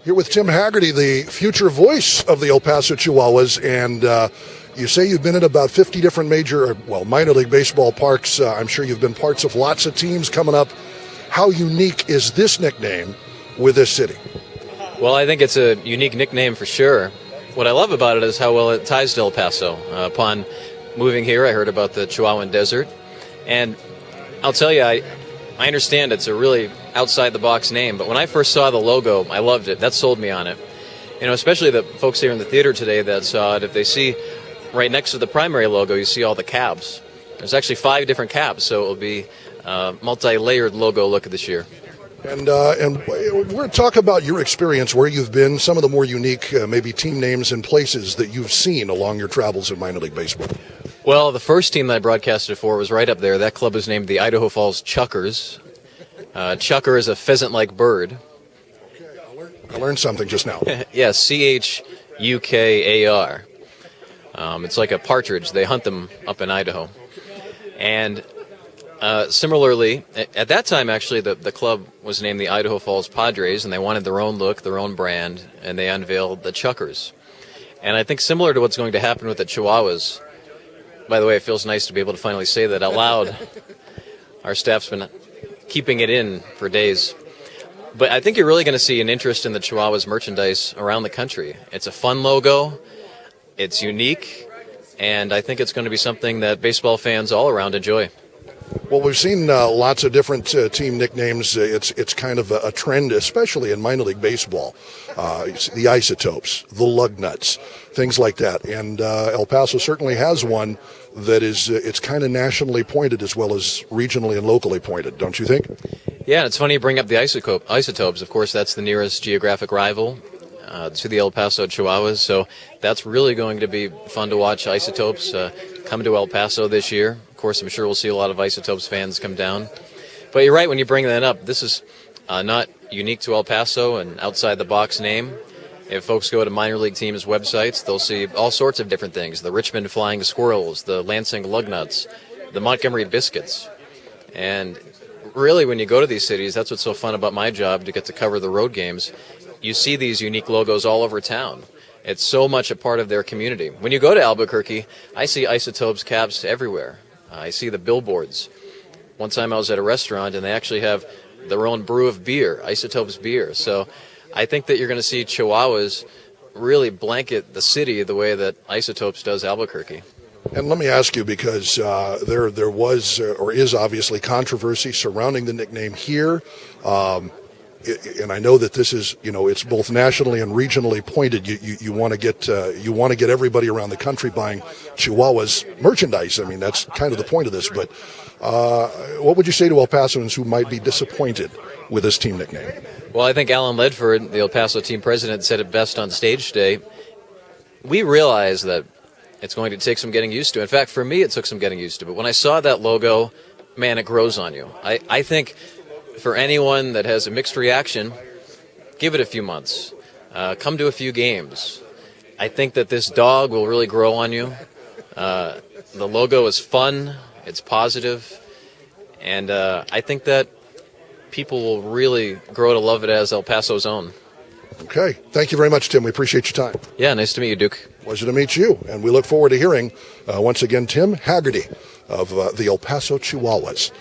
Here with Tim Haggerty, the future voice of the El Paso Chihuahuas, and you say you've been in about 50 different minor league baseball parks. I'm sure you've been parts of lots of teams coming up. How unique is this nickname with this city? Well, I think it's a unique nickname for sure. What I love about it is how well it ties to El Paso. Upon moving here, I heard about the Chihuahuan Desert, and I'll tell you, I understand it's a really outside-the-box name, but when I first saw the logo, I loved it. That sold me on it. You know, especially the folks here in the theater today that saw it, if they see right next to the primary logo, you see all the cabs. There's actually 5 different cabs, so it will be a multi-layered logo look this year. And we're going to talk about your experience, where you've been, some of the more unique maybe team names and places that you've seen along your travels in minor league baseball. Well, the first team that I broadcasted for was right up there. That club was named the Idaho Falls Chuckers. Chucker is a pheasant-like bird. Okay, I learned something just now. Yes, Chukar. It's like a partridge. They hunt them up in Idaho. And similarly, at that time, actually, the club was named the Idaho Falls Padres, and they wanted their own look, their own brand, and they unveiled the Chuckers. And I think similar to what's going to happen with the Chihuahuas, by the way, it feels nice to be able to finally say that out loud. Our staff's been keeping it in for days. But I think you're really going to see an interest in the Chihuahuas merchandise around the country. It's a fun logo. It's unique. And I think it's going to be something that baseball fans all around enjoy. Well, we've seen lots of different team nicknames. It's kind of a trend, especially in minor league baseball. The Isotopes, the Lugnuts, things like that. And El Paso certainly has one that is it's kind of nationally pointed as well as regionally and locally pointed, don't you think? Yeah, it's funny you bring up the Isotopes. Of course, that's the nearest geographic rival to the El Paso Chihuahuas. So that's really going to be fun to watch. Isotopes come to El Paso this year. Of course, I'm sure we'll see a lot of Isotopes fans come down. But you're right when you bring that up. This is not unique to El Paso, an outside-the-box name. If folks go to minor league teams' websites, they'll see all sorts of different things. The Richmond Flying Squirrels, the Lansing Lugnuts, the Montgomery Biscuits. And really, when you go to these cities, that's what's so fun about my job, to get to cover the road games. You see these unique logos all over town. It's so much a part of their community. When you go to Albuquerque, I see Isotopes cabs everywhere. I see the billboards. One time I was at a restaurant, and they actually have their own brew of beer, Isotopes beer. So I think that you're going to see Chihuahuas really blanket the city the way that Isotopes does Albuquerque. And let me ask you, because there was or is obviously controversy surrounding the nickname here. And I know that this is, it's both nationally and regionally pointed. You want to get everybody around the country buying Chihuahuas merchandise. I mean, that's kind of the point of this. But what would you say to El Pasoans who might be disappointed with this team nickname? Well, I think Alan Ledford, the El Paso team president, said it best on stage today. We realize that it's going to take some getting used to. In fact, for me, it took some getting used to. But when I saw that logo, man, it grows on you. I think for anyone that has a mixed reaction, give it a few months. Come to a few games. I think that this dog will really grow on you. The logo is fun. It's positive. And I think that people will really grow to love it as El Paso's own. Okay. Thank you very much, Tim. We appreciate your time. Yeah, nice to meet you, Duke. Pleasure to meet you. And we look forward to hearing, once again, Tim Haggerty of the El Paso Chihuahuas.